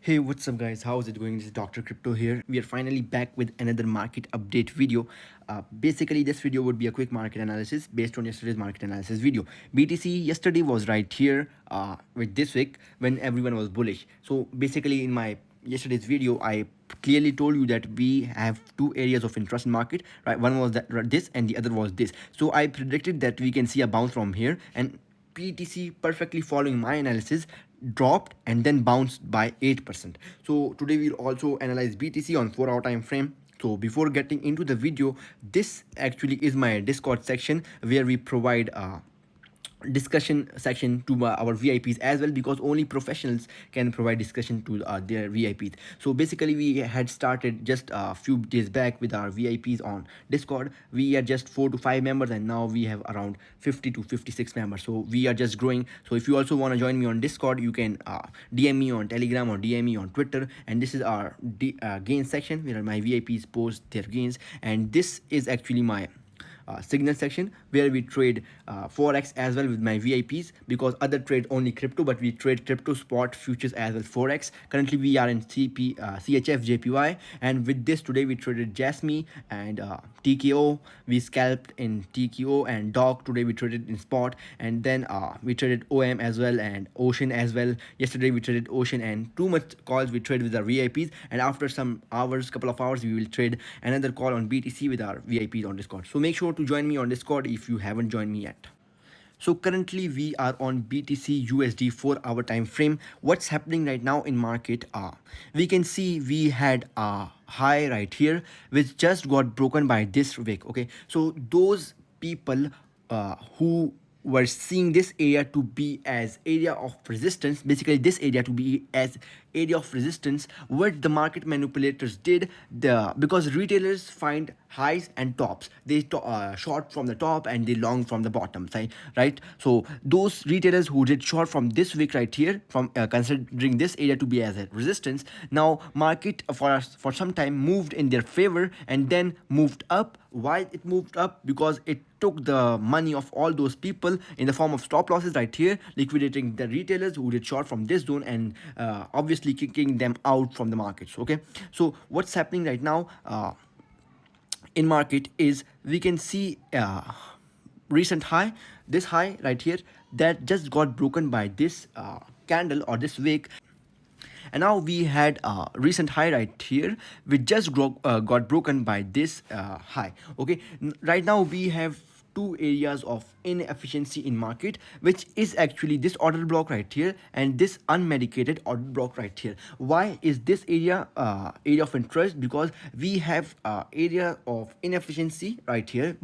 Hey, what's up, guys? How's it going? This is Dr. Crypto here. We are finally back with another market update video. Basically, this video would be a quick market analysis based on yesterday's market analysis video. BTC yesterday was right here with this week when everyone was bullish. So, basically, in my yesterday's video, I clearly told you that we have two areas of interest in market, right? One was that this, and the other was this. So, I predicted that we can see a bounce from here, and BTC, perfectly following my analysis, dropped and then bounced by 8%. So today we'll also analyze BTC on 4-hour time frame. So before getting into the video, this actually is my Discord section where we provide discussion section to our VIPs as well, because only professionals can provide discussion to their VIPs. So basically we had started just a few days back with our VIPs on Discord. We are just 4 to 5 members and now we have around 50 to 56 members. So we are just growing. So if you also want to join me on Discord, you can DM me on Telegram or DM me on Twitter. And this is our gains section where my VIPs post their gains, and this is actually my signal section where we trade Forex as well with my VIPs, because other trade only crypto, but we trade crypto, spot, futures as well Forex. Currently we are in CHF JPY, and with this today we traded Jasmy and TKO. We scalped in TKO and Dog. Today we traded in spot, and then we traded OM as well and Ocean as well. Yesterday we traded Ocean, and too much calls we trade with our VIPs, and after some hours, couple of hours, we will trade another call on BTC with our VIPs on Discord. So make sure to join me on Discord if you haven't joined me yet. So currently we are on BTC USD 4-hour time frame. What's happening right now in market? We can see we had a high right here which just got broken by this wick. Okay, so those people who were seeing this area to be as area of resistance, basically this area to be as area of resistance, what the market manipulators did, because retailers find highs and tops, they short from the top and they long from the bottom side, right? So those retailers who did short from this wick right here, from considering this area to be as a resistance, now market for some time moved in their favor and then moved up. Why it moved up? Because it took the money of all those people in the form of stop losses right here, liquidating the retailers who did short from this zone, and obviously kicking them out from the markets. Okay, so what's happening right now in market is we can see recent high, this high right here, that just got broken by this candle or this wick, and now we had a recent high right here which just got broken by this high. Okay, right now we have two areas of inefficiency in market, which is actually this order block right here and this unmedicated order block right here. Why is this area area of interest? Because we have area of inefficiency right here.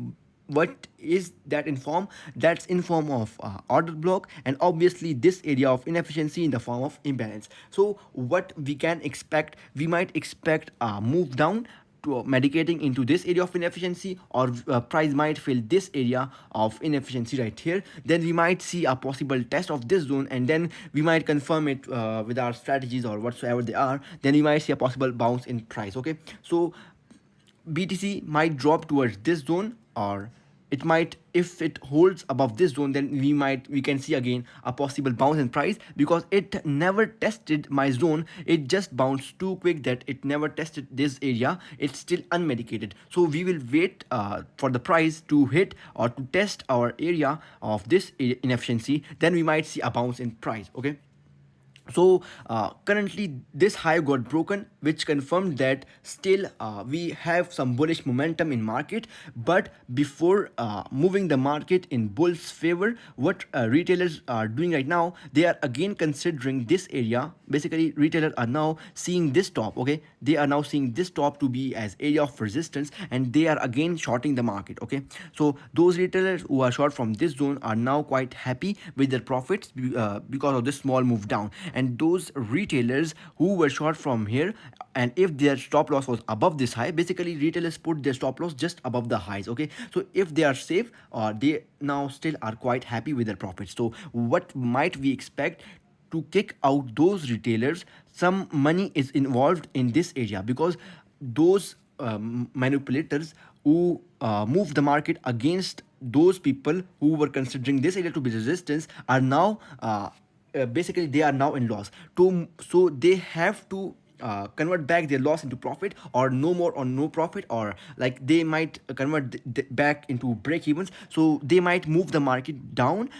What is that in form? That's in form of order block, and obviously this area of inefficiency in the form of imbalance. So what we can expect, we might expect a move down to medicating into this area of inefficiency, or price might fill this area of inefficiency right here. Then we might see a possible test of this zone, and then we might confirm it with our strategies or whatsoever they are. Then we might see a possible bounce in price. Okay, so BTC might drop towards this zone, or it might, if it holds above this zone, then we can see again a possible bounce in price, because it never tested my zone. It just bounced too quick that it never tested this area. It's still unmedicated, so we will wait for the price to hit or to test our area of this inefficiency. Then we might see a bounce in price. Okay, so currently this high got broken, which confirmed that still we have some bullish momentum in market. But before moving the market in bulls favor, what retailers are doing right now, they are again considering this area. Basically retailers are now seeing this top. Okay, they are now seeing this top to be as area of resistance, and they are again shorting the market. Okay, so those retailers who are short from this zone are now quite happy with their profits because of this small move down. And those retailers who were short from here, and if their stop loss was above this high, basically retailers put their stop loss just above the highs. Okay, so if they are safe, they now still are quite happy with their profits. So what might we expect? To kick out those retailers, some money is involved in this area, because those manipulators who move the market against those people who were considering this area to be resistance are now basically they are now in loss. So they have to convert back their loss into profit, or no more or no profit, or like they might convert back into break evens. So they might move the market down,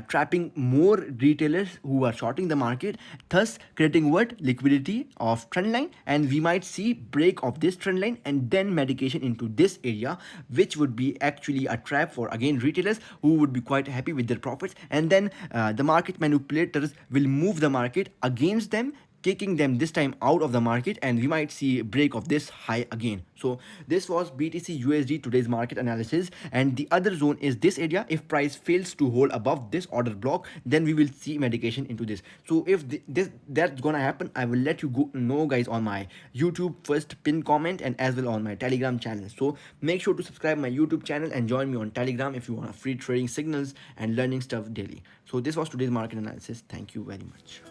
trapping more retailers who are shorting the market, thus creating what, liquidity of trend line, and we might see break of this trend line and then medication into this area, which would be actually a trap for again retailers who would be quite happy with their profits, and then the market manipulators will move the market against them, kicking them this time out of the market, and we might see a break of this high again. So this was BTC USD today's market analysis, and the other zone is this area. If price fails to hold above this order block, then we will see medication into this. So if that's gonna happen, I will let you know guys on my YouTube first pin comment, and as well on my Telegram channel. So make sure to subscribe my YouTube channel and join me on Telegram if you want free trading signals and learning stuff daily. So this was today's market analysis. Thank you very much.